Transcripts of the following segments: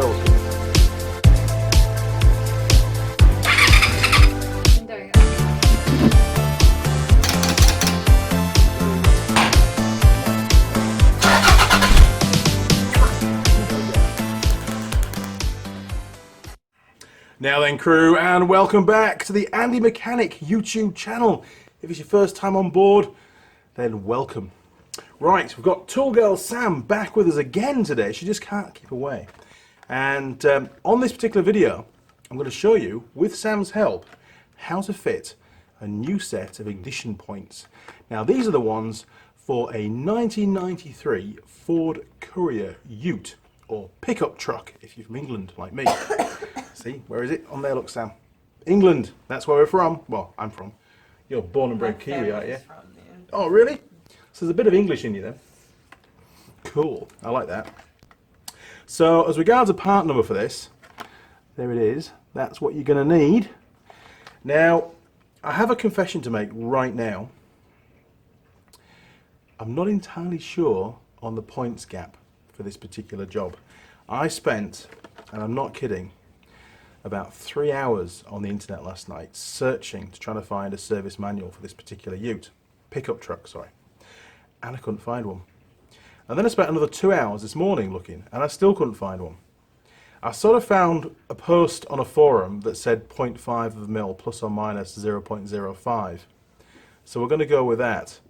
coils. I'm doing it. Now then, crew, and welcome back to the Andy Mechanic YouTube channel. If it's your first time on board, then welcome. Right, we've got tool girl Sam back with us again today. She just can't keep away. And on this particular video, I'm going to show you, with Sam's help, how to fit a new set of ignition points. Now, these are the ones for a 1993 Ford Courier Ute, or pickup truck, if you're from England like me. See, where is it? On there, look, Sam. England, that's where we're from. Well, I'm from. You're born and bred Kiwi, aren't you? Oh, really? So there's a bit of English in you then. Cool, I like that. So as regards a part number for this, there it is. That's what you're going to need. Now, I have a confession to make right now. I'm not entirely sure on the points gap for this particular job. I spent, and I'm not kidding, about 3 hours on the internet last night searching to try to find a service manual for this particular ute, pickup truck, sorry, and I couldn't find one. And then I spent another 2 hours this morning looking, and I still couldn't find one. I sort of found a post on a forum that said 0.5 of a mil plus or minus 0.05, so we're going to go with that.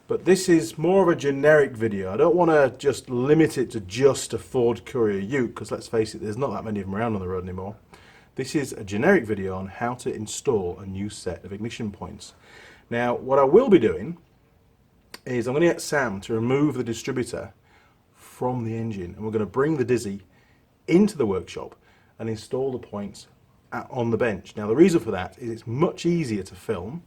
But this is more of a generic video. I don't want to just limit it to just a Ford Courier Ute, because let's face it, there's not that many of them around on the road anymore. This is a generic video on how to install a new set of ignition points. Now, what I will be doing is I'm going to get Sam to remove the distributor from the engine, and we're going to bring the Dizzy into the workshop and install the points on the bench. Now, the reason for that is it's much easier to film,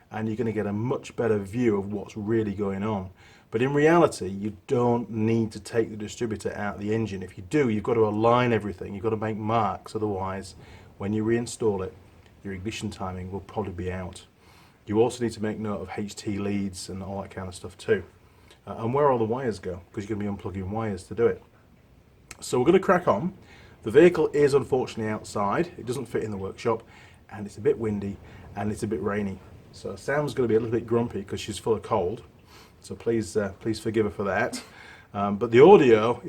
and you're going to get a much better view of what's really going on. But in reality, you don't need to take the distributor out of the engine. If you do, you've got to align everything. You've got to make marks, otherwise, when you reinstall it, your ignition timing will probably be out. You also need to make note of HT leads and all that kind of stuff too. And where all the wires go, because you're going to be unplugging wires to do it. So we're going to crack on. The vehicle is unfortunately outside. It doesn't fit in the workshop, and it's a bit windy, and it's a bit rainy. So Sam's going to be a little bit grumpy because she's full of cold. So please forgive her for that. But the audio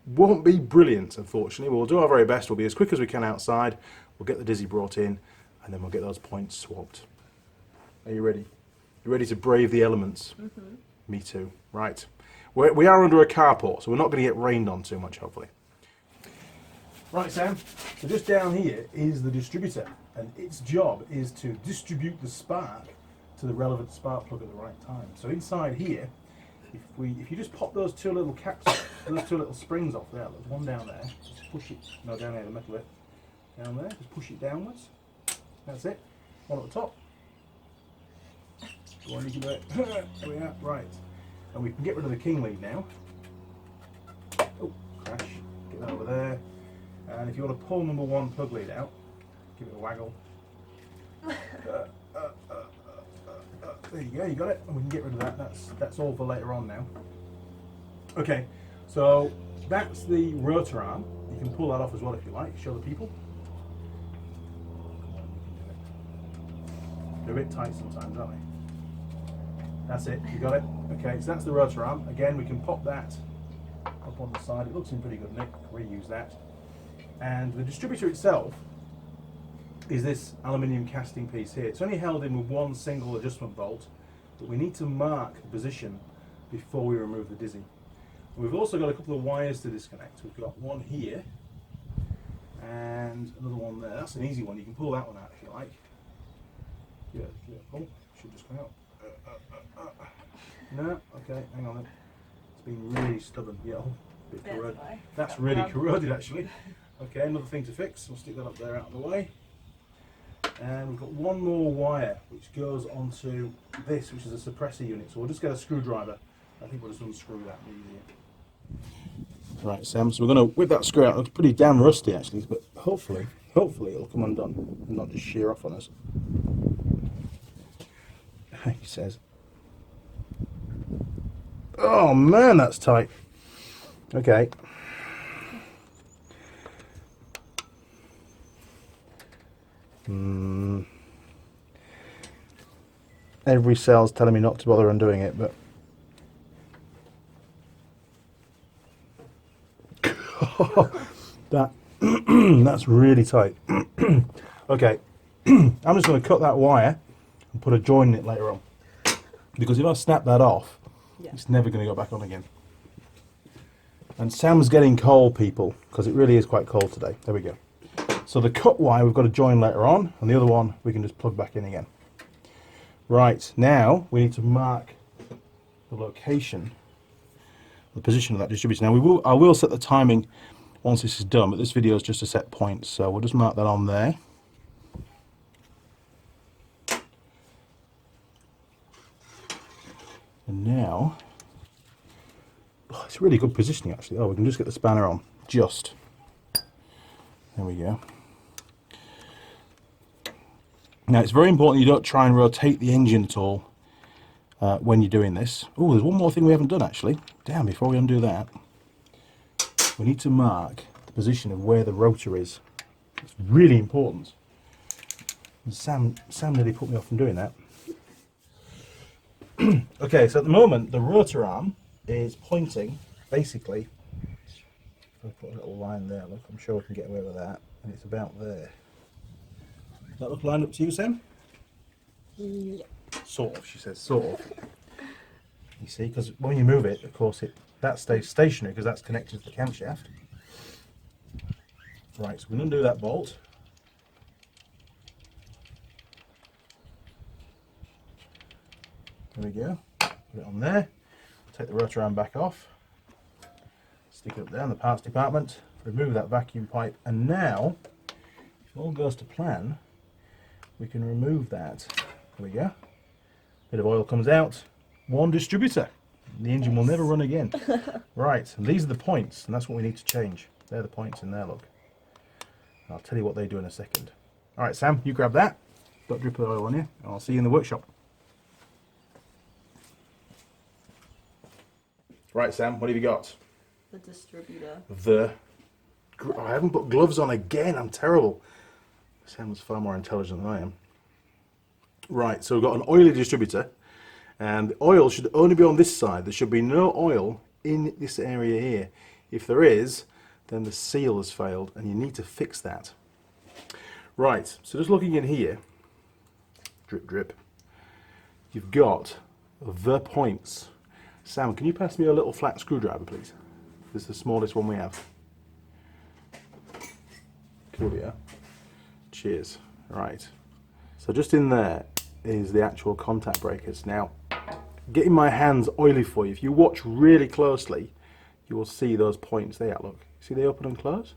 won't be brilliant, unfortunately. We'll do our very best. We'll be as quick as we can outside. We'll get the Dizzy brought in, and then we'll get those points swapped. Are you ready? You ready to brave the elements? Mm-hmm. Me too. Right. We are under a carport, so we're not going to get rained on too much, hopefully. Right, Sam. So just down here is the distributor, and its job is to distribute the spark to the relevant spark plug at the right time. So inside here, if you just pop those two little caps, those two little springs off there, there's one down there, just push it, no, down there, the metal bit, down there, just push it downwards, that's it, one at the top, go on, you can do it, there we are, right, and we can get rid of the king lead now, oh, crash, get that over there, and if you want to pull number one plug lead out, give it a waggle, there you go, you got it, and we can get rid of that. That's all for later on now. Okay, so that's the rotor arm. You can pull that off as well if you like, show the people. They're a bit tight sometimes, aren't they? That's it, you got it. Okay, so that's the rotor arm. Again, we can pop that up on the side. It looks in pretty good nick, reuse that. And the distributor itself is this aluminium casting piece here. It's only held in with one single adjustment bolt, but we need to mark the position before we remove the Dizzy. We've also got a couple of wires to disconnect. We've got one here and another one there. That's an easy one. You can pull that one out if you like. Yeah, oh, should just come out. No, okay, hang on then. It's been really stubborn. Yeah, oh, a bit corroded. That's really corroded actually. Okay, another thing to fix. We'll stick that up there out of the way. And we've got one more wire which goes onto this, which is a suppressor unit. So we'll just get a screwdriver. I think we'll just unscrew that easier. Right, Sam, so we're going to whip that screw out. It's pretty damn rusty actually, but hopefully it'll come undone and not just shear off on us. He says. Oh man, that's tight. Okay. Every cell's telling me not to bother undoing it, but that that's really tight. Okay, I'm just going to cut that wire and put a joint in it later on, because if I snap that off, it's never going to go back on again. And Sam's getting cold, people, because it really is quite cold today. There we go. So the cut wire we've got to join later on, and the other one we can just plug back in again. Right, now we need to mark the location, the position of that distributor. Now I will set the timing once this is done, but this video is just a set point, so we'll just mark that on there. And now, oh, it's really good positioning actually. Oh, we can just get the spanner on, just. There we go. Now it's very important you don't try and rotate the engine at all when you're doing this. Oh, there's one more thing we haven't done actually. Damn, before we undo that, we need to mark the position of where the rotor is. It's really important. And Sam nearly put me off from doing that. Okay, so at the moment the rotor arm is pointing basically. If I put a little line there, look, I'm sure we can get away with that, and it's about there. Does that look lined up to you, Sam? Yeah. Sort of, she says, sort of. You see, because when you move it, of course, that stays stationary because that's connected to the camshaft. Right, so we're going to undo that bolt. There we go. Put it on there. Take the rotor arm back off. Stick it up there in the parts department. Remove that vacuum pipe, and now, if all goes to plan, we can remove that. There we go. Bit of oil comes out. One distributor. The engine will never run again. Right, and these are the points, and that's what we need to change. They're the points in there, look. I'll tell you what they do in a second. All right, Sam, you grab that. Got a drip of oil on you, and I'll see you in the workshop. Right, Sam, what have you got? The distributor. I haven't put gloves on again. I'm terrible. Sam was far more intelligent than I am. Right, so we've got an oily distributor, and the oil should only be on this side. There should be no oil in this area here. If there is, then the seal has failed, and you need to fix that. Right, so just looking in here, drip, drip, you've got the points. Sam, can you pass me a little flat screwdriver, please? This is the smallest one we have. Cool, yeah. Cheers. Right. So just in there is the actual contact breakers. Now, getting my hands oily for you, if you watch really closely, you will see those points there. Look, see they open and close?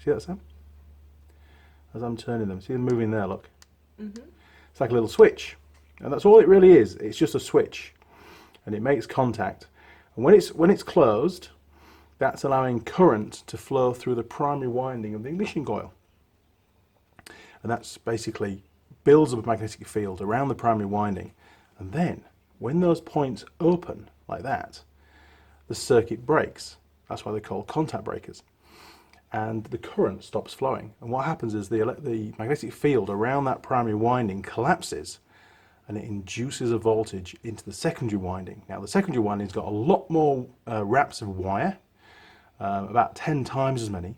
See that, Sam? As I'm turning them, see them moving there, look. It's like a little switch. And that's all it really is. It's just a switch. And it makes contact. And when it's closed, that's allowing current to flow through the primary winding of the ignition coil. And that's basically builds up a magnetic field around the primary winding. And then, when those points open like that, the circuit breaks. That's why they're called contact breakers. And the current stops flowing. And what happens is the magnetic field around that primary winding collapses, and it induces a voltage into the secondary winding. Now, the secondary winding's got a lot more wraps of wire, about 10 times as many. And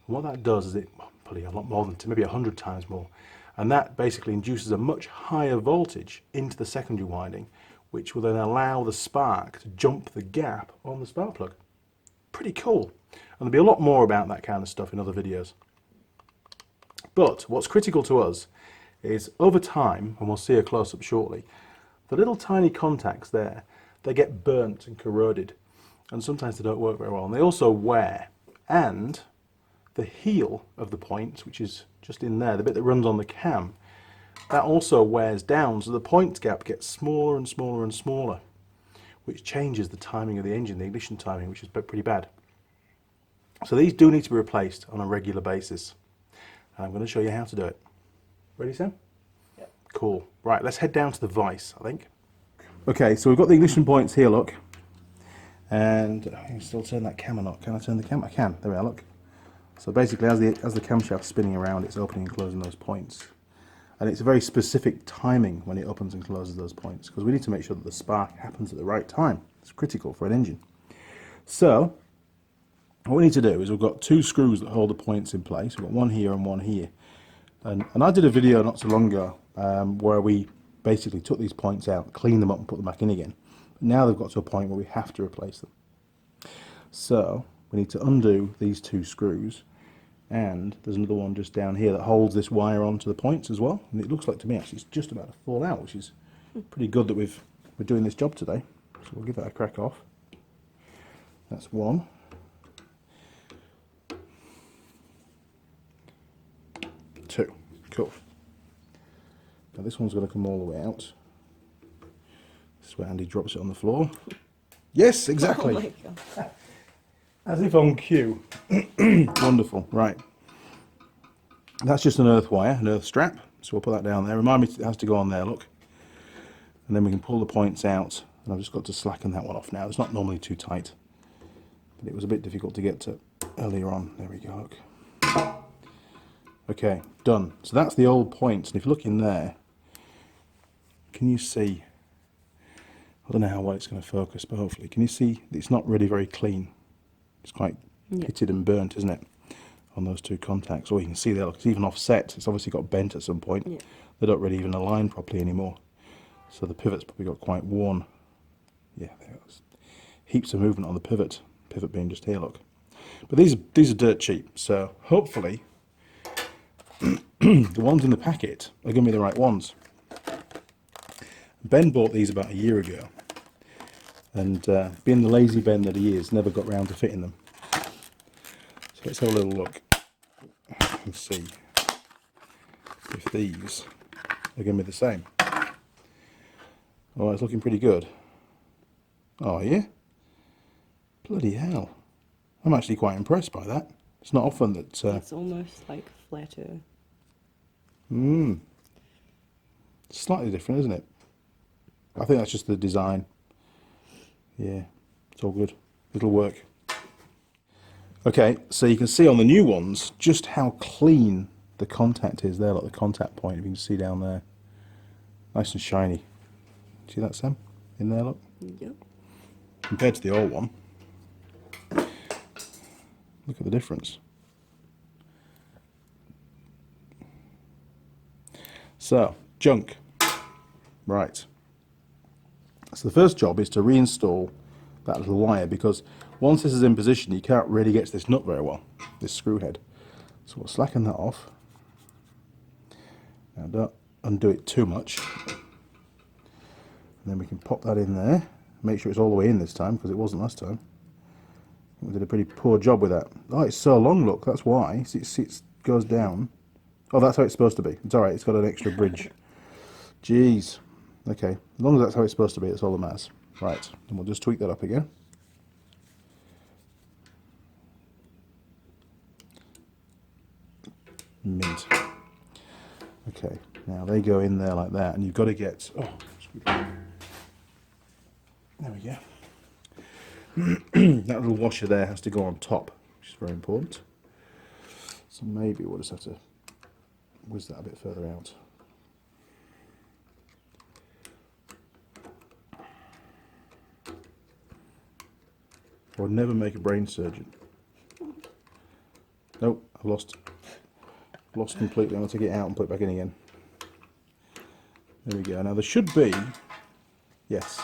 what that does is probably a lot more than maybe 100 times more. And that basically induces a much higher voltage into the secondary winding, which will then allow the spark to jump the gap on the spark plug. Pretty cool. And there'll be a lot more about that kind of stuff in other videos. But what's critical to us is over time, and we'll see a close-up shortly, the little tiny contacts there, they get burnt and corroded, and sometimes they don't work very well, and they also wear. And the heel of the point, which is just in there, the bit that runs on the cam, that also wears down, so the point gap gets smaller and smaller and smaller, which changes the timing of the engine, the ignition timing, which is pretty bad. So these do need to be replaced on a regular basis. And I'm going to show you how to do it. Ready, Sam? Yep. Cool. Right, let's head down to the vise, I think. Okay, so we've got the ignition points here, look. And I can still turn that cam or not. Can I turn the cam? I can. There we are, look. So basically, as the camshaft's spinning around, it's opening and closing those points. And it's a very specific timing when it opens and closes those points, because we need to make sure that the spark happens at the right time. It's critical for an engine. So what we need to do is we've got 2 screws that hold the points in place. We've got one here and one here. And I did a video not so long ago where we basically took these points out, cleaned them up and put them back in again. But now they've got to a point where we have to replace them. So we need to undo these 2 screws, and there's another one just down here that holds this wire onto the points as well. And it looks like to me actually it's just about to fall out, which is pretty good that we're doing this job today. So we'll give that a crack off. That's one. 2. Cool. Now this one's going to come all the way out. This is where Andy drops it on the floor. Yes, exactly. Oh my God. As if on cue. Wonderful. Right. That's just an earth wire, an earth strap. So we'll put that down there. Remind me it has to go on there, look. And then we can pull the points out. And I've just got to slacken that one off now. It's not normally too tight, but it was a bit difficult to get to earlier on. There we go, look. Okay, done. So that's the old points. And if you look in there, can you see, I don't know how well it's going to focus, but hopefully, can you see it's not really very clean? It's quite pitted and burnt, isn't it, on those 2 contacts? Or you can see there, look, it's even offset. It's obviously got bent at some point. Yeah. They don't really even align properly anymore. So the pivot's probably got quite worn. Yeah, there's heaps of movement on the pivot being just here, look. But these are dirt cheap, so hopefully the ones in the packet are going to be the right ones. Ben bought these about a year ago, and being the lazy Ben that he is, never got round to fitting them. So let's have a little look and see if these are going to be the same. Oh, it's looking pretty good. Oh, yeah? Bloody hell. I'm actually quite impressed by that. It's not often that... it's almost like flatter. It's slightly different, isn't it? I think that's just the design. Yeah, it's all good. It'll work. Okay, so you can see on the new ones just how clean the contact is there, like the contact point, if you can see down there. Nice and shiny. See that, Sam? In there, look? Yep. Compared to the old one. Look at the difference. So, junk. Right. So the first job is to reinstall that little wire, because once this is in position you can't really get to this nut very well, this screw head. So we'll slacken that off. Now don't undo it too much. And then we can pop that in there. Make sure it's all the way in this time, because it wasn't last time. We did a pretty poor job with that. Oh, it's so long, look, that's why. It goes down. Oh, that's how it's supposed to be. It's alright, it's got an extra bridge. Jeez. Okay, as long as that's how it's supposed to be, it's all that matters. Right, and we'll just tweak that up again. Mint. Okay, now they go in there like that, and you've got to get... Oh, there we go. That little washer there has to go on top, which is very important. So maybe we'll just have to whiz that a bit further out. I would never make a brain surgeon. Nope, I've lost completely. I'm going to take it out and put it back in again. There we go. Now there should be, yes,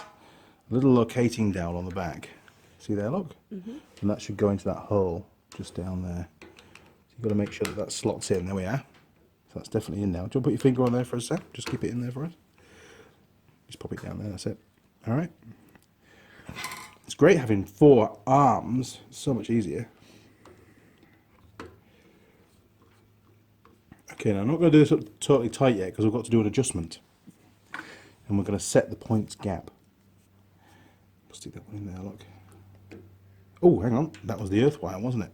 a little locating dowel on the back. See there, look? And that should go into that hole just down there. So you've got to make sure that that slots in. There we are. So that's definitely in now. Do you want to put your finger on there for a sec? Just keep it in there for us. Just pop it down there, that's it. All right. It's great having 4 arms. It's so much easier. Okay, now I'm not going to do this totally tight yet, because we've got to do an adjustment. And we're going to set the points gap. Stick that one in there, look. Oh, hang on. That was the earth wire, wasn't it?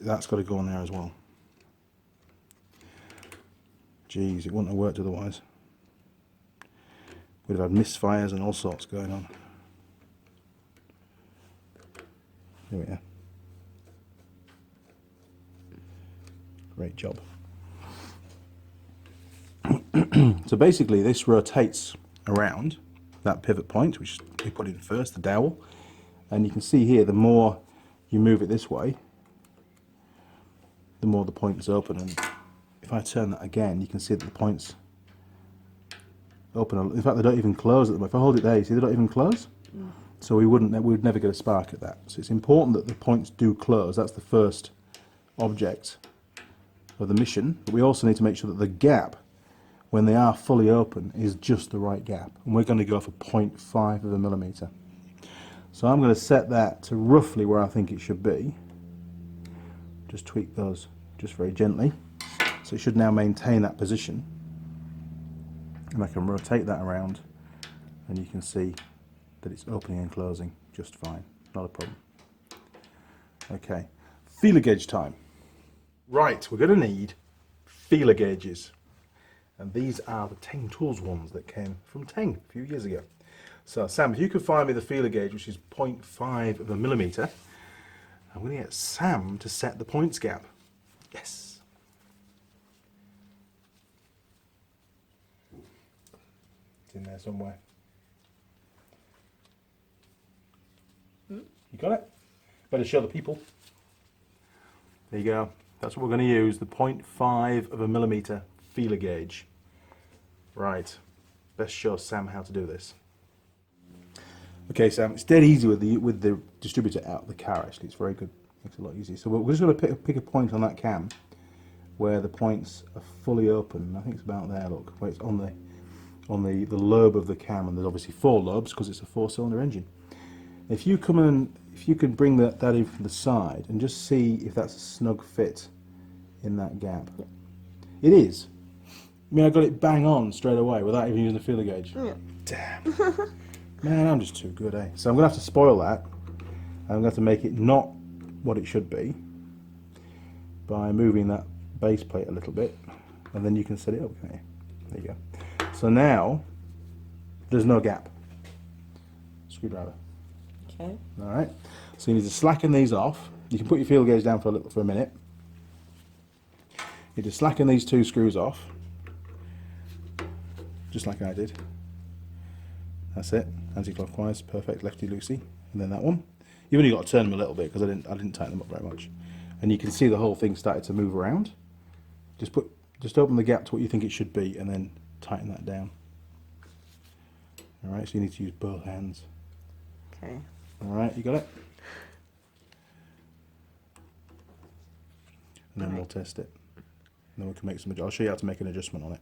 That's got to go on there as well. Jeez, it wouldn't have worked otherwise. We'd have had misfires and all sorts going on. There we are. Great job. So basically this rotates around that pivot point, which we put in first, the dowel. And you can see here, the more you move it this way, the more the point's open. And if I turn that again, you can see that the points open. In fact, they don't even close at them. If I hold it there, you see they don't even close. So we would never get a spark at that. So it's important that the points do close. That's the first object of the mission. But we also need to make sure that the gap, when they are fully open, is just the right gap. And we're going to go for 0.5 of a millimetre. So I'm going to set that to roughly where I think it should be. Just tweak those just very gently. So it should now maintain that position. And I can rotate that around and you can see that it's opening and closing just fine. Not a problem. Okay, feeler gauge time. Right, we're going to need feeler gauges. And these are the Teng Tools ones that came from Teng a few years ago. So Sam, if you could find me the feeler gauge, which is 0.5 of a millimetre, I'm going to get Sam to set the points gap. Yes. It's in there somewhere. You got it? Better show the people. There you go. That's what we're going to use, the 0.5 of a millimetre feeler gauge. Right. Best show Sam how to do this. Okay, Sam, it's dead easy with the distributor out of the car, actually. It's very good. Makes it a lot easier. So we're just going to pick a point on that cam where the points are fully open. I think it's about there, look, where it's on the lobe of the cam, and there's obviously 4 lobes because it's a 4-cylinder engine. If you can bring that in from the side and just see if that's a snug fit in that gap. Yeah. It is. I mean, I got it bang on straight away without even using the feeler gauge. Yeah. Damn. Man, I'm just too good, eh? So I'm going to have to spoil that. I'm going to have to make it not what it should be by moving that base plate a little bit, and then you can set it up, can't you? There you go. So now, there's no gap. Screwdriver. Okay. Alright, so you need to slacken these off. You can put your feeler gauge down for a minute. You just slacken these 2 screws off, just like I did. That's it, anti-clockwise, perfect, lefty-loosey. And then that one. You've only got to turn them a little bit because I didn't tighten them up very much. And you can see the whole thing started to move around. Just open the gap to what you think it should be and then tighten that down. Alright, so you need to use both hands. Okay. Alright, you got it? And then we'll test it. And then we can make some, I'll show you how to make an adjustment on it.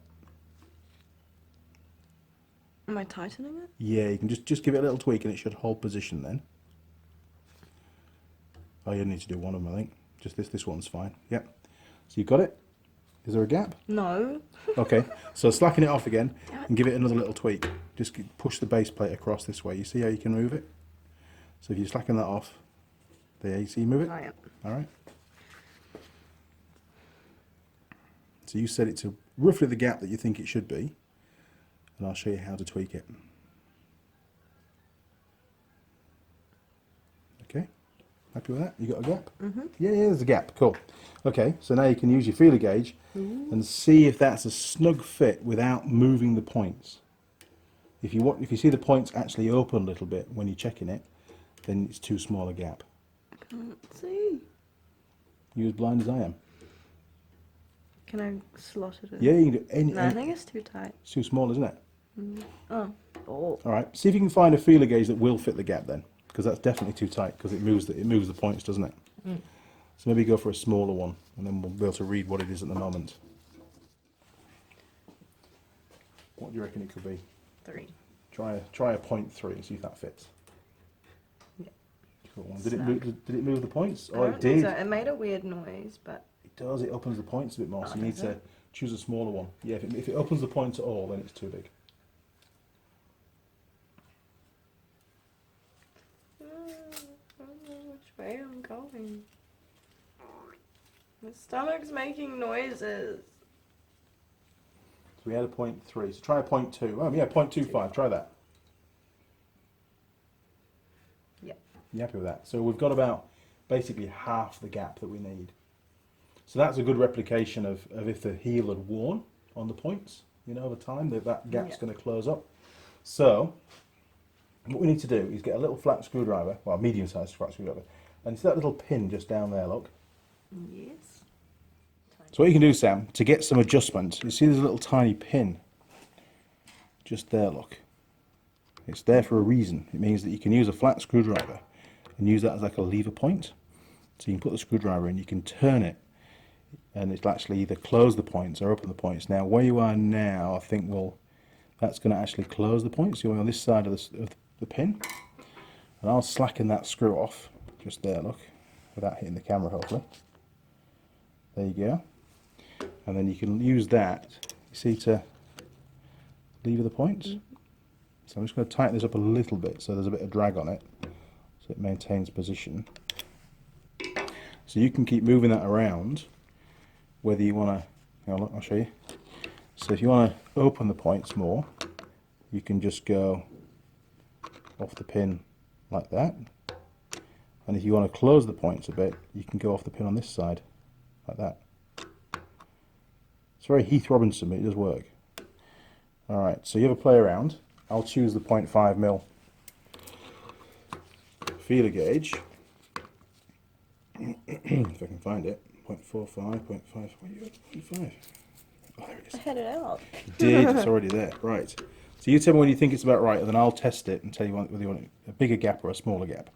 Am I tightening it? Yeah, you can just give it a little tweak and it should hold position then. Oh, you need to do one of them, I think. Just this one's fine. Yep. So you got it? Is there a gap? No. Okay, so slacken it off again and give it another little tweak. Just push the base plate across this way. You see how you can move it? So if you slacken that off, there, you see you move it? Oh, yeah. Alright. So you set it to roughly the gap that you think it should be, and I'll show you how to tweak it. Okay, happy with that? You got a gap? Mm-hmm. Yeah, there's a gap. Cool. Okay, so now you can use your feeler gauge and see if that's a snug fit without moving the points. If you see the points actually open a little bit when you're checking it, then it's too small a gap. Can't see. You as blind as I am. Can I slot it in? Yeah, you can do any. No, I think it's too tight. It's too small, isn't it? Oh. All right. See if you can find a feeler gauge that will fit the gap then, because that's definitely too tight because it moves the points, doesn't it? So maybe go for a smaller one, and then we'll be able to read what it is at the moment. What do you reckon it could be? 3. Try a 0.3 and see if that fits. Yeah. Cool. Did it move the points? I Oh, don't it think did. so. It made a weird noise, but It does. It opens the points a bit more, so you need does to choose a smaller one. Yeah, if it opens the points at all, then it's too big. I don't know which way I'm going. My stomach's making noises. So we had a 0.3. So try a 0.2. Oh yeah, 0.25. Try that. Yeah. You happy with that? So we've got about basically half the gap that we need. So that's a good replication of if the heel had worn on the points, you know, over time, that gap's going to close up. So what we need to do is get a little flat screwdriver, well, a medium-sized flat screwdriver, and see that little pin just down there, look? Yes. So what you can do, Sam, to get some adjustment, you see there's a little tiny pin just there, look. It's there for a reason. It means that you can use a flat screwdriver and use that as like a lever point. So you can put the screwdriver in, you can turn it, and it'll actually either close the points or open the points. Now, where you are now, I think, that's going to actually close the points. You're on this side of the pin. And I'll slacken that screw off, just there, look, without hitting the camera, hopefully. There you go. And then you can use that, you see, to lever the points. So I'm just going to tighten this up a little bit so there's a bit of drag on it, so it maintains position. So you can keep moving that around, whether you want to, look, I'll show you. So if you want to open the points more, you can just go off the pin like that. And if you want to close the points a bit, you can go off the pin on this side, like that. It's very Heath Robinson, but it does work. Alright, so you have a play around. I'll choose the 0.5mm feeler gauge. If I can find it. 0.45, 0.5, 0.5. Oh, there it is. I had it out. It did, it's already there. Right. So you tell me when you think it's about right, and then I'll test it and tell you whether you want a bigger gap or a smaller gap.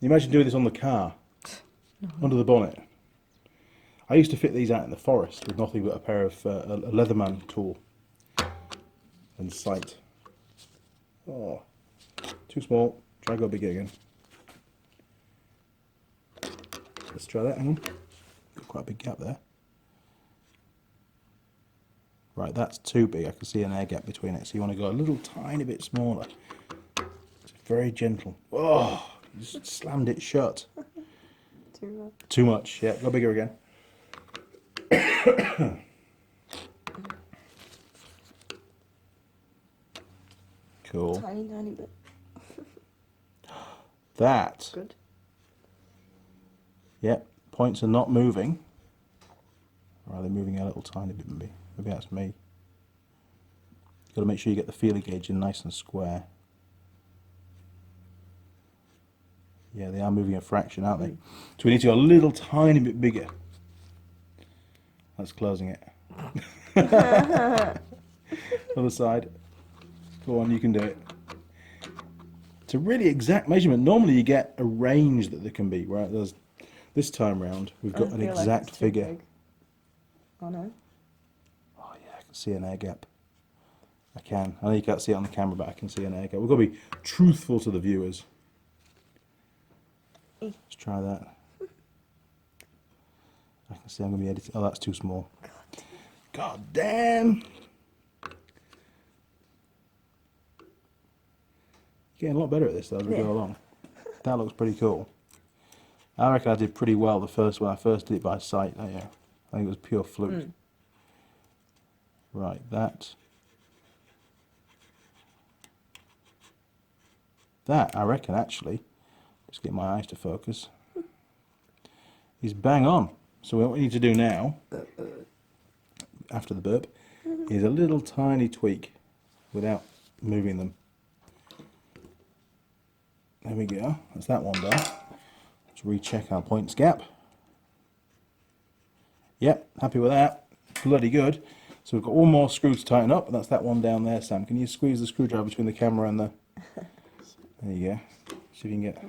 You imagine doing this on the car, under the bonnet. I used to fit these out in the forest with nothing but a pair of a Leatherman tool and sight. Oh, too small. Try go bigger again. Let's try that. Hang on. Got quite a big gap there. Right, that's too big. I can see an air gap between it. So you want to go a little tiny bit smaller. It's very gentle. Oh, you just slammed it shut. Too much. Too much. Yeah, go bigger again. Cool. Tiny bit. That. Good. Yep, points are not moving. Or are they moving a little tiny bit, maybe? Maybe that's me. You've got to make sure you get the feeler gauge in nice and square. Yeah, they are moving a fraction, aren't they? So we need to go a little tiny bit bigger. That's closing it. Other side. Go on, you can do it. It's a really exact measurement. Normally you get a range that there can be, right? This time round, we've got an exact figure. Big. Oh no. Oh yeah, I can see an air gap. I can. I know you can't see it on the camera, but I can see an air gap. We've got to be truthful to the viewers. Let's try that. I can see I'm going to be editing. Oh, that's too small. God damn! Getting a lot better at this though as we go along. That looks pretty cool. I reckon I did pretty well when I first did it by sight. Oh, yeah. I think it was pure fluke. Right, that I reckon actually, just get my eyes to focus, is bang on. So what we need to do now, after the burp, is a little tiny tweak without moving them. There we go, that's that one done. Let's recheck our points gap. Yep, happy with that. Bloody good. So we've got one more screw to tighten up, and that's that one down there, Sam. Can you squeeze the screwdriver between the camera and the... There you go. See if you can get...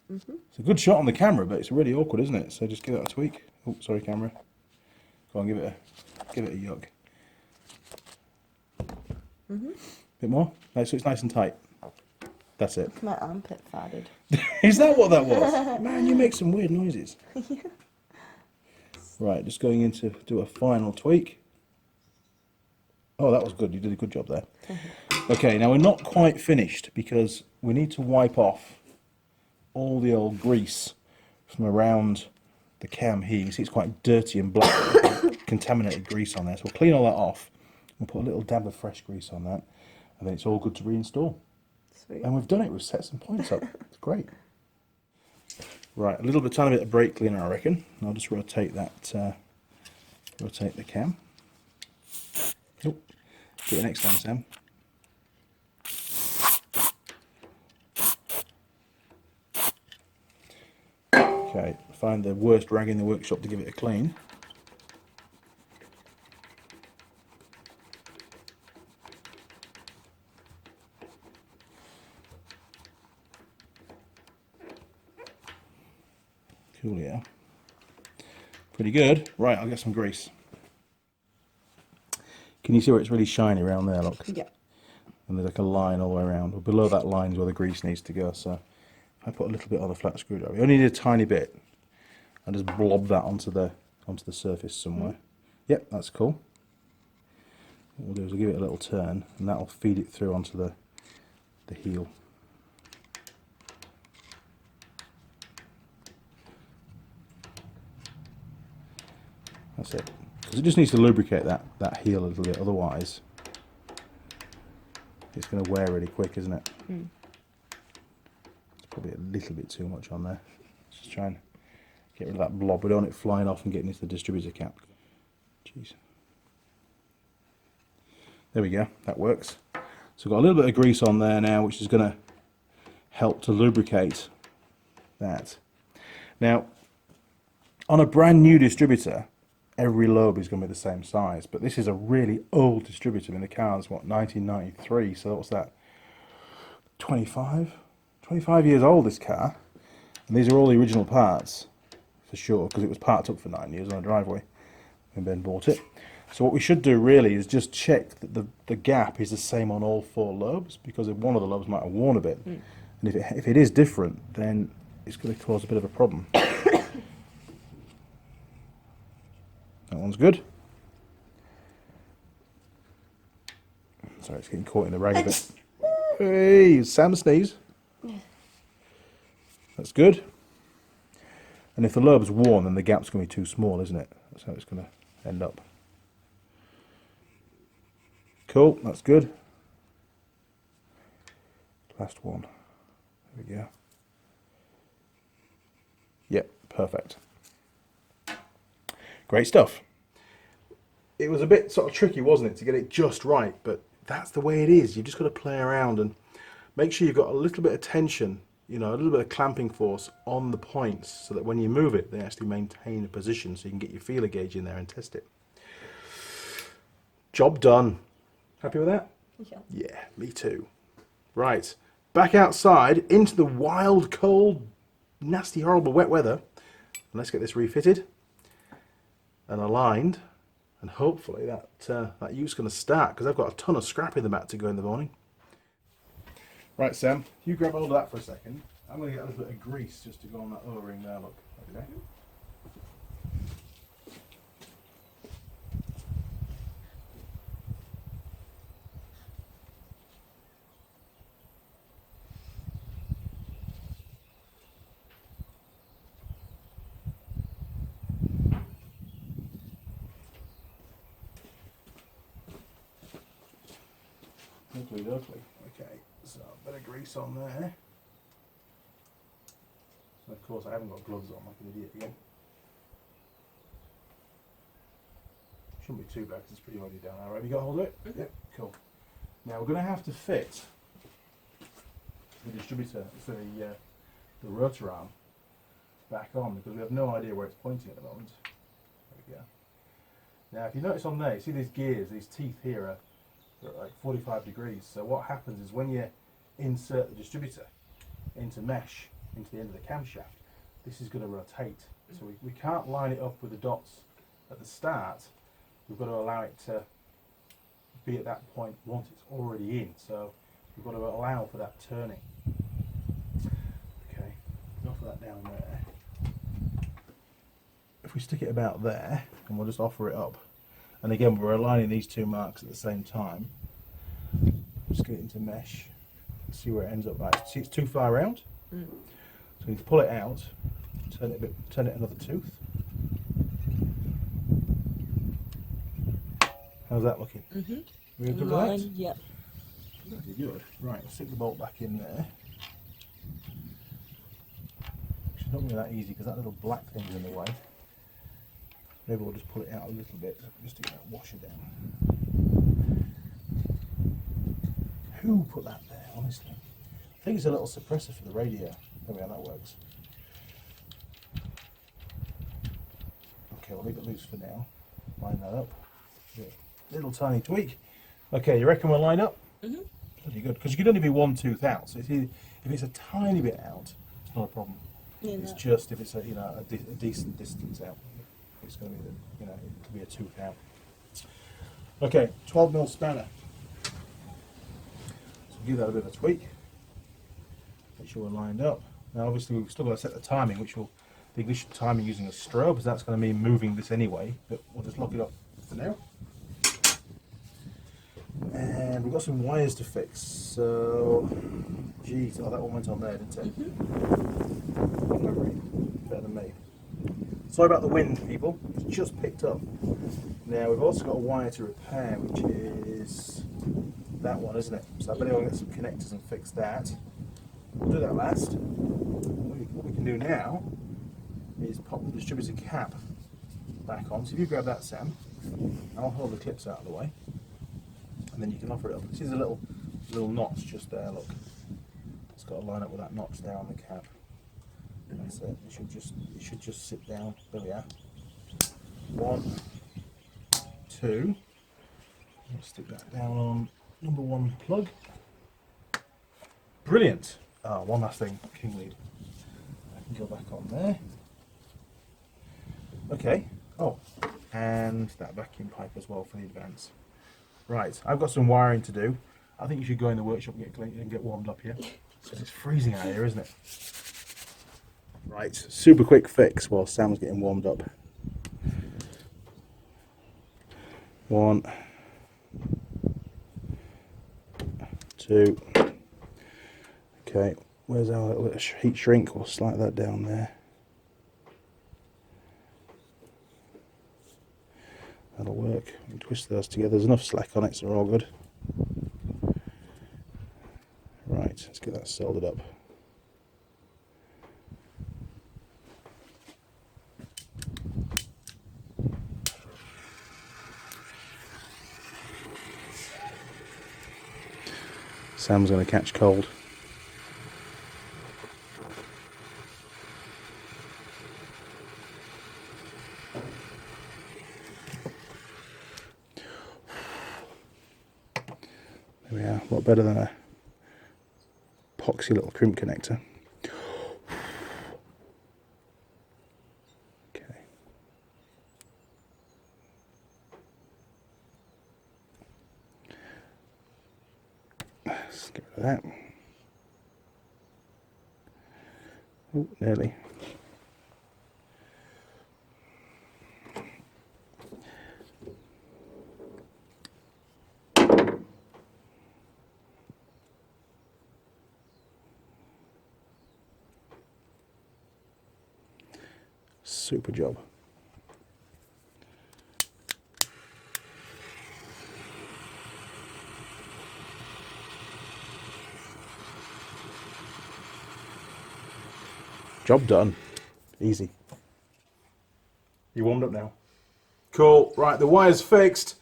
It's a good shot on the camera, but it's really awkward, isn't it? So just give it a tweak. Oh, sorry, camera. Go on, give it a yug. Bit more. Right, so it's nice and tight. That's it. My armpit farted. Is that what that was? Man, you make some weird noises. Yeah. Right, just going in to do a final tweak. Oh, that was good. You did a good job there. Okay, now we're not quite finished because we need to wipe off all the old grease from around the cam here. You see it's quite dirty and black, contaminated grease on there. So we'll clean all that off. We'll put a little dab of fresh grease on that, and then it's all good to reinstall. Sweet. And we've done it. We've set some points up. It's great. Right, a little bit, tiny bit of brake cleaner, I reckon. I'll just rotate that, rotate the cam. Oh, get it next time, Sam. Okay, find the worst rag in the workshop to give it a clean. Cool, yeah. Pretty good. Right, I'll get some grease. Can you see where it's really shiny around there, look? Yeah. And there's like a line all the way around. Well, below that line is where the grease needs to go, so if I put a little bit on the flat screwdriver, you only need a tiny bit. I just blob that onto the surface somewhere. Yep, that's cool. What we'll do is we'll give it a little turn, and that'll feed it through onto the heel. That's it. Because it just needs to lubricate that heel a little bit, otherwise it's going to wear really quick, isn't it? Mm. It's probably a little bit too much on there. Just try and get rid of that blob. We don't want it flying off and getting into the distributor cap. Jeez. There we go, that works. So we've got a little bit of grease on there now, which is going to help to lubricate that. Now, on a brand new distributor, every lobe is going to be the same size, but this is a really old distributor. I mean, the car's, what, 1993, so what's that, 25 years old, this car. And these are all the original parts, for sure, because it was parked up for 9 years on a driveway when Ben bought it. So what we should do really is just check that the gap is the same on all 4 lobes, because if one of the lobes might have worn a bit, and if it is different, then it's going to cause a bit of a problem. That one's good. Sorry, it's getting caught in the rag a bit. Hey, Sam sneeze. That's good. And if the lobe's worn, then the gap's going to be too small, isn't it? That's how it's going to end up. Cool, that's good. Last one. There we go. Yep, perfect. Great stuff. It was a bit sort of tricky, wasn't it, to get it just right, but that's the way it is. You've just got to play around and make sure you've got a little bit of tension, you know, a little bit of clamping force on the points, so that when you move it, they actually maintain a position, so you can get your feeler gauge in there and test it. Job done. Happy with that? Yeah. Yeah, me too. Right, back outside into the wild, cold, nasty, horrible wet weather. And let's get this refitted and aligned, and hopefully that ute's going to start, because I've got a ton of scrap in the back to go in the morning. Right, Sam, you grab hold of that for a second. I'm going to get a little bit of grease just to go on that O-ring there, look. Okay. Lovely. Okay, so a bit of grease on there. And of course I haven't got gloves on like an idiot again. Shouldn't be too bad because it's pretty already down. Alright, have you got hold of it? Mm-hmm. Yep, cool. Now we're going to have to fit the distributor, so the rotor arm back on, because we have no idea where it's pointing at the moment. There we go. Now if you notice on there, you see these gears, these teeth here are like 45 degrees. So what happens is when you insert the distributor into mesh, into the end of the camshaft, this is going to rotate. So we can't line it up with the dots at the start. We've got to allow it to be at that point once it's already in. So we've got to allow for that turning. Okay, offer that down there. If we stick it about there, and we'll just offer it up. And again, we're aligning these two marks at the same time. Just get it into mesh, see where it ends up. Right, see it's too far round, so you need to pull it out, turn it a bit, turn it another tooth. How's that looking? We good with that? Yep. Pretty good. Right, stick the bolt back in there. Should It's not really that easy because that little black thing's in the way. Maybe we'll just pull it out a little bit just to get that washer down. Who put that there, honestly? I think it's a little suppressor for the radio. There we are, that works. Okay, we'll leave it loose for now. Line that up. Little tiny tweak. Okay, you reckon we'll line up? Mm-hmm. Pretty good, because you could only be 1/2 out. So if it's a tiny bit out, it's not a problem. Yeah, It's no. just if it's a decent distance out, it's going to be it could be a 1/2 out. Okay, 12mm spanner. So give that a bit of a tweak. Make sure we're lined up. Now obviously we've still got to set the timing, which will the ignition timing using a strobe, because that's going to mean moving this anyway. But we'll just lock it up for now. And we've got some wires to fix. So, geez, that one went on there, didn't it? Mm-hmm. Better than me. Sorry about the wind, people. It's just picked up. Now we've also got a wire to repair, which is that one, isn't it? So I better go and get some connectors and fix that. We'll do that last. What we can do now is pop the distributor cap back on. So if you grab that, Sam, I'll hold the clips out of the way, and then you can offer it up. This is a little notch just there. Look, it's got to line up with that notch there on the cap. That's it. It should just sit down. There we are. 1, 2. I'll stick that down on number 1 plug. Brilliant. One last thing, king lead. I can go back on there. Okay. Oh, and that vacuum pipe as well for the advance. Right, I've got some wiring to do. I think you should go in the workshop and get clean and get warmed up here. Because it's freezing out here, isn't it? Right, super quick fix while Sam's getting warmed up. 1, 2. Okay, where's our little heat shrink? We'll slide that down there. That'll work. We twist those together. There's enough slack on it, so we're all good. Right, let's get that soldered up. Sam's going to catch cold. There we are, a lot better than a poxy little crimp connector. Okay. Let's get rid of that. Oh, nearly. Super job. Job done. Easy. You warmed up now? Cool. Right, the wire's fixed.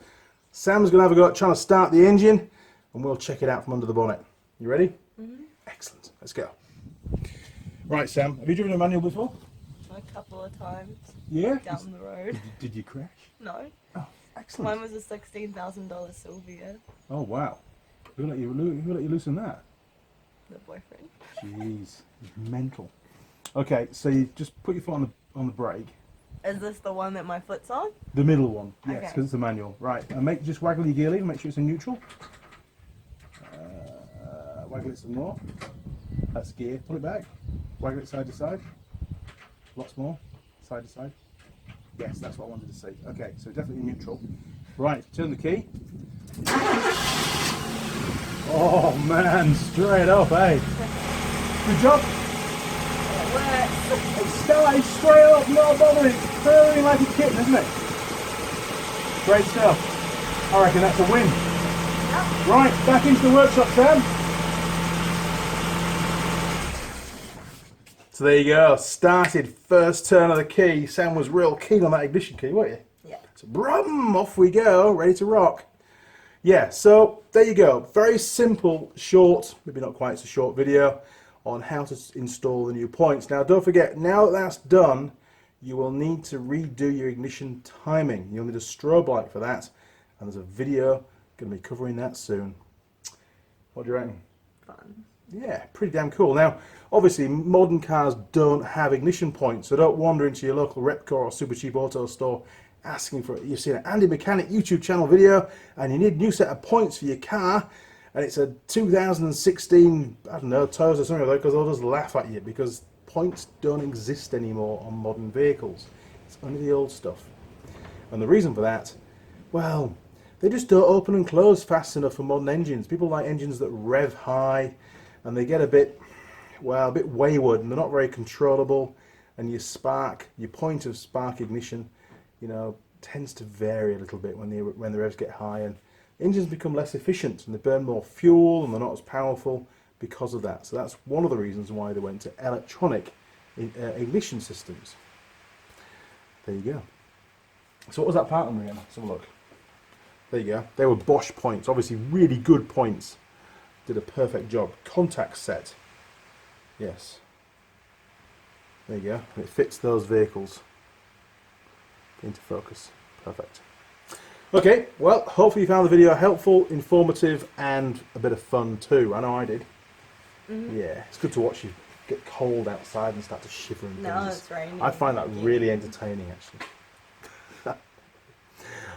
Sam's going to have a go at trying to start the engine, and we'll check it out from under the bonnet. You ready? Mm-hmm. Excellent. Let's go. Right, Sam, have you driven a manual before? A couple of times Yeah? down the road. Did you crash? No. Oh, excellent. Mine was a $16,000 Sylvia. Oh, wow. Who let you loosen that? The boyfriend. Jeez, it's mental. Okay, so you just put your foot on the brake. Is this the one that my foot's on? The middle one, yes, Okay. because it's a manual. Right, and just waggle your gear lever, make sure it's in neutral. Waggle it some more. That's gear. Pull it back. Waggle it side to side. Lots more. Side to side. Yes, that's what I wanted to see. Okay, so definitely neutral. Right, turn the key. Oh man, straight up, eh? Good job. It works. It started straight up, no bothering. It's purring like a kitten, isn't it? Great stuff. I reckon that's a win. Yep. Right, back into the workshop, Sam. So there you go. Started first turn of the key. Sam was real keen on that ignition key, weren't you? Yeah. So brum, off we go, ready to rock. Yeah, so there you go. Very simple, short, maybe not quite so short video on how to install the new points. Now don't forget, now that that's done, you will need to redo your ignition timing. You'll need a strobe light for that, and there's a video going to be covering that soon. What do you reckon? Fun. Yeah, pretty damn cool. Now, obviously, modern cars don't have ignition points, so don't wander into your local Repco or Super Cheap Auto store asking for it. You've seen an Andy Mechanic YouTube channel video, and you need a new set of points for your car, and it's a 2016, I don't know, Toyota or something like that, because they'll just laugh at you, because points don't exist anymore on modern vehicles. It's only the old stuff. And the reason for that, well, they just don't open and close fast enough for modern engines. People like engines that rev high, and they get a bit wayward, and they're not very controllable, and your point of spark ignition, tends to vary a little bit when the revs get high, and engines become less efficient, and they burn more fuel, and they're not as powerful because of that. So that's one of the reasons why they went to electronic ignition systems. There you go. So what was that part number again? Let's have a look. There you go. They were Bosch points, obviously really good points. Did a perfect job. Contact set. Yes. There you go. And it fits those vehicles into focus. Perfect. Okay, well, hopefully you found the video helpful, informative, and a bit of fun too. I know I did. Mm-hmm. Yeah, it's good to watch you get cold outside and start to shiver and things. No, it's raining. I find that really entertaining, actually.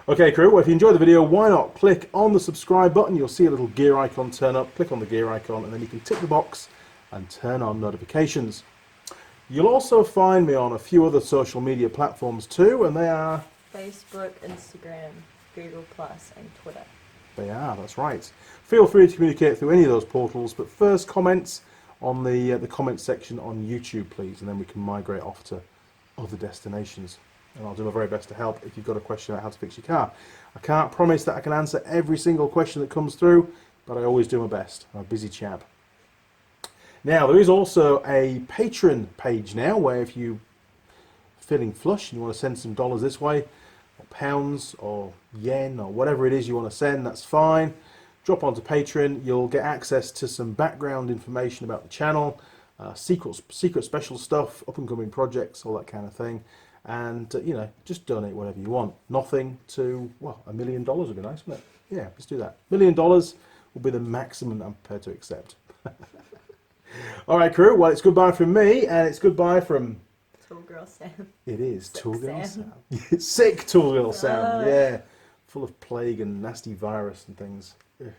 Okay, crew, well, if you enjoyed the video, why not click on the subscribe button? You'll see a little gear icon turn up. Click on the gear icon, and then you can tick the box and turn on notifications. You'll also find me on a few other social media platforms too, and they are Facebook, Instagram, Google+, and Twitter. They are, that's right. Feel free to communicate through any of those portals, but first comments on the comments section on YouTube, please, and then we can migrate off to other destinations. And I'll do my very best to help if you've got a question about how to fix your car. I can't promise that I can answer every single question that comes through, but I always do my best. I'm a busy chap. Now, there is also a Patreon page now, where if you're feeling flush and you want to send some dollars this way, or pounds, or yen, or whatever it is you want to send, that's fine. Drop onto Patreon. You'll get access to some background information about the channel, secret special stuff, up-and-coming projects, all that kind of thing. And, just donate whatever you want. Nothing to, well, $1 million would be nice, wouldn't it? Yeah, let's do that. $1 million will be the maximum I'm prepared to accept. All right, crew. Well, it's goodbye from me, and it's goodbye from... Tool Girl Sam. It is. Sick Tool Girl Sam. Sam. Sick Tool Girl Sam, yeah. Full of plague and nasty virus and things. Ugh.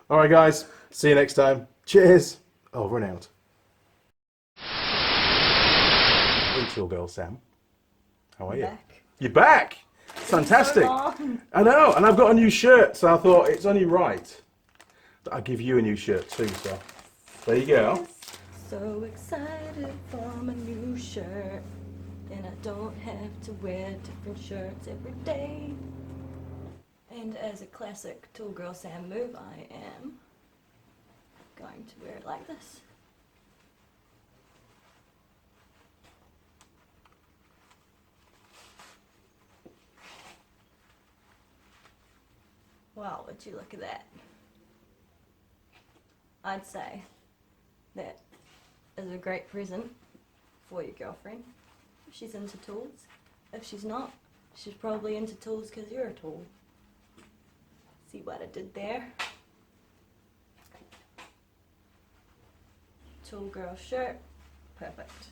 All right, guys. See you next time. Cheers. Over and out. Hey, Tool Girl Sam. How are you? Back. You're back. Fantastic. So I know, and I've got a new shirt, so I thought it's only right that I give you a new shirt too. So there you go. So excited for my new shirt, and I don't have to wear different shirts every day. And as a classic Tool Girl Sam move, I am going to wear it like this. Wow, would you look at that? I'd say that is a great present for your girlfriend if she's into tools. If she's not, she's probably into tools because you're a tool. See what I did there? Tool Girl shirt, perfect.